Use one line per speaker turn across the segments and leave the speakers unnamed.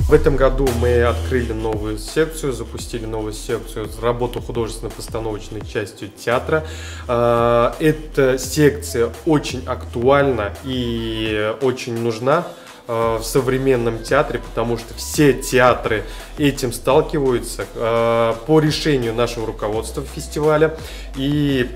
В этом году мы открыли новую секцию, запустили новую секцию «Работу художественно-постановочной частью театра». Эта секция очень актуальна и очень нужна в современном театре, потому что все театры этим сталкиваются по решению нашего руководства фестиваля. И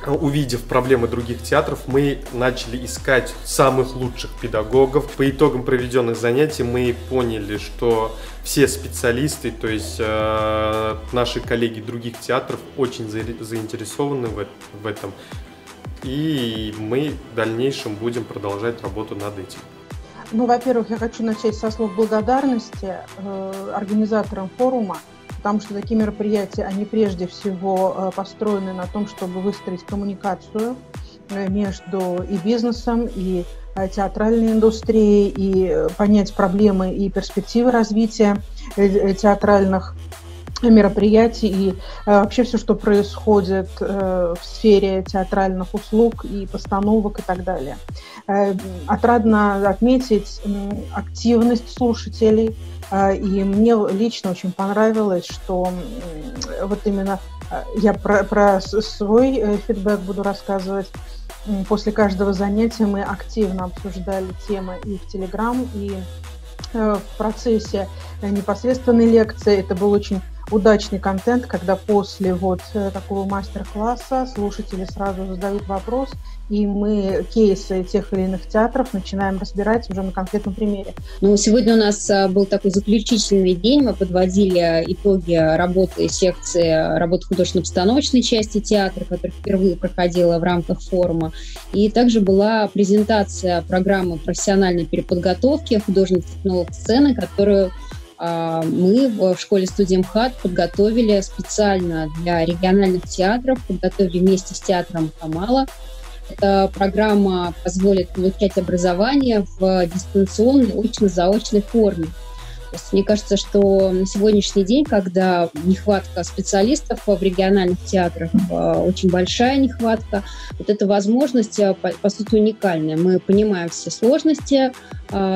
увидев проблемы других театров, мы начали искать самых лучших педагогов. По итогам проведенных занятий мы поняли, что все специалисты, то есть наши коллеги других театров, очень заинтересованы в этом. И мы в дальнейшем будем продолжать работу над этим.
Ну, во-первых, я хочу начать со слов благодарности организаторам форума, потому что такие мероприятия, они прежде всего построены на том, чтобы выстроить коммуникацию между и бизнесом, и театральной индустрией, и понять проблемы и перспективы развития театральных мероприятий и вообще все, что происходит в сфере театральных услуг и постановок и так далее. Отрадно отметить активность слушателей, и мне лично очень понравилось, что вот именно я про свой фидбэк буду рассказывать. После каждого занятия мы активно обсуждали темы и в Telegram, и в процессе непосредственной лекции. Это был очень удачный контент, когда после вот такого мастер-класса слушатели сразу задают вопрос, и мы кейсы тех или иных театров начинаем разбирать уже на конкретном примере.
Ну, сегодня у нас был такой заключительный день, мы подводили итоги работы секции работы художественно-постановочной части театра, которая впервые проходила в рамках форума, и также была презентация программы профессиональной переподготовки художественных сцены, которую мы в школе-студии МХАТ подготовили специально для региональных театров, подготовили вместе с театром Камала. Эта программа позволит получать образование в дистанционной, очно-заочной форме. То есть мне кажется, что на сегодняшний день, когда нехватка специалистов в региональных театрах, очень большая нехватка, вот эта возможность, по сути, уникальная. Мы понимаем все сложности,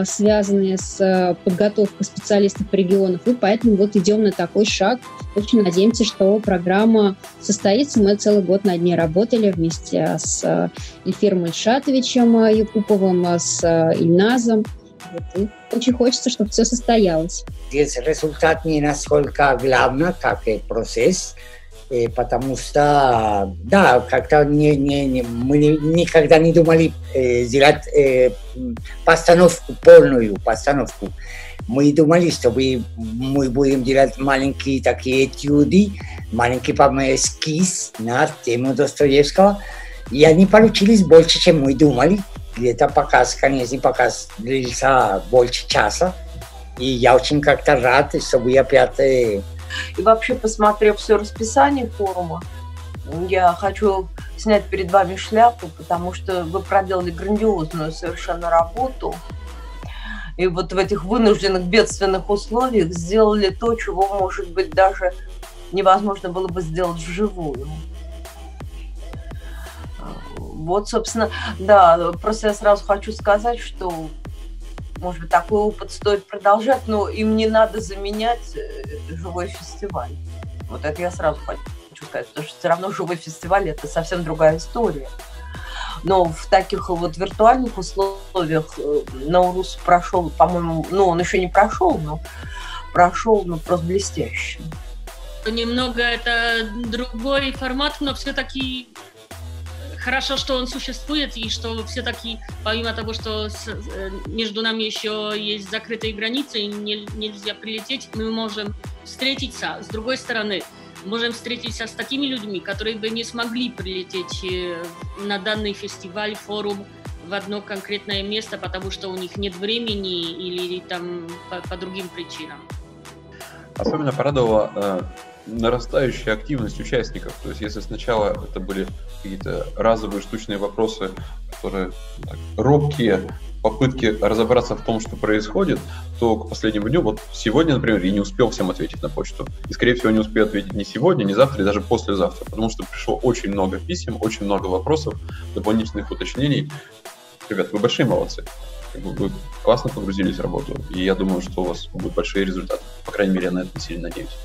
связанные с подготовкой специалистов в регионах, и поэтому вот идем на такой шаг. Очень надеемся, что программа состоится. Мы целый год над ней работали вместе с Ильфиром Ильшатовичем Якуповым, с Ильназом. И очень хочется, чтобы все состоялось.
Здесь результат не настолько главный, как и процесс, потому что, да, как-то мы никогда не думали сделать постановку, полную постановку. Мы думали, что мы будем делать маленькие такие этюды, маленький эскиз на тему Достоевского, и они получились больше, чем мы думали. Где-то показ, конечно, показ длился больше часа, и я очень как-то рад, чтобы опять...
И вообще, посмотрев все расписание форума, я хочу снять перед вами шляпу, потому что вы проделали грандиозную совершенно работу, и вот в этих вынужденных бедственных условиях сделали то, чего, может быть, даже невозможно было бы сделать вживую. Вот, собственно, да, просто я сразу хочу сказать, что, может быть, такой опыт стоит продолжать, но им не надо заменять живой фестиваль. Вот это я сразу хочу сказать, потому что все равно живой фестиваль – это совсем другая история. Но в таких вот виртуальных условиях Наурус прошел, по-моему, ну, он еще не прошел, но прошел, ну, просто блестяще.
Немного это другой формат, но все-таки... Хорошо, что он существует, и что все-таки, помимо того, что между нами еще есть закрытые границы, и нельзя прилететь, мы можем встретиться. С другой стороны, можем встретиться с такими людьми, которые бы не смогли прилететь на данный фестиваль, форум в одно конкретное место, потому что у них нет времени или там по другим причинам.
Особенно порадовала нарастающая активность участников. То есть если сначала это были какие-то разовые штучные вопросы, которые так, робкие попытки разобраться в том, что происходит, то к последнему дню, вот сегодня, например, я не успел всем ответить на почту. И, скорее всего, не успею ответить ни сегодня, ни завтра, и даже послезавтра, потому что пришло очень много писем, очень много вопросов, дополнительных уточнений. Ребят, вы большие молодцы. Вы классно погрузились в работу, и я думаю, что у вас будут большие результаты. По крайней мере, я на это сильно надеюсь.